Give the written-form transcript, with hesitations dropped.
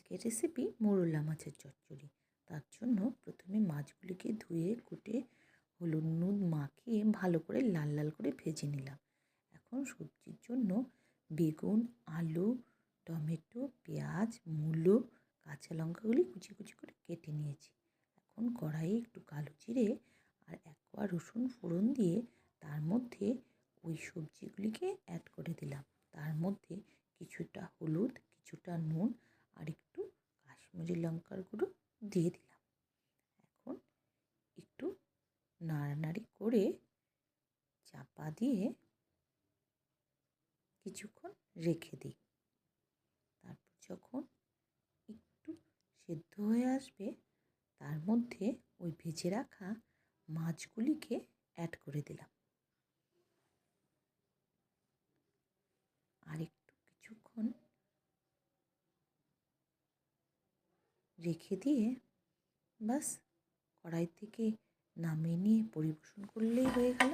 আজকের রেসিপি মোরলা মাছের চচ্চড়ি। তার জন্য প্রথমে মাছগুলিকে ধুয়ে কুটে হলুদ নুন মাখিয়ে ভালো করে লাল লাল করে ভেজে নিলাম। এখন সবজির জন্য বেগুন, আলু, টমেটো, পেঁয়াজ, মূলো, কাঁচা লঙ্কাগুলি কুচি কুচি করে কেটে নিয়েছি। এখন কড়াইয়ে একটু কালো জিরে আর 1 কোয়া রসুন ফোড়ন দিয়ে তার মধ্যে ওই সবজিগুলিকে অ্যাড করে দিলাম। তার মধ্যে কিছুটা হলুদ, কিছুটা নুন আর একটু কাশ্মীরি লঙ্কার গুঁড়ো দিয়ে দিলাম। এখন একটু নাড়ানাড়ি করে চাপা দিয়ে কিছুক্ষণ রেখে দিই। তারপর যখন একটু সেদ্ধ হয়ে আসবে তার মধ্যে ওই ভেজে রাখা মাছগুলিকে অ্যাড করে দিলাম। আর একটু কিছুক্ষণ রেখে দিয়ে ব্যাস কড়াই থেকে নামিয়ে নিয়ে পরিবেশন করলেই হয়ে গেল।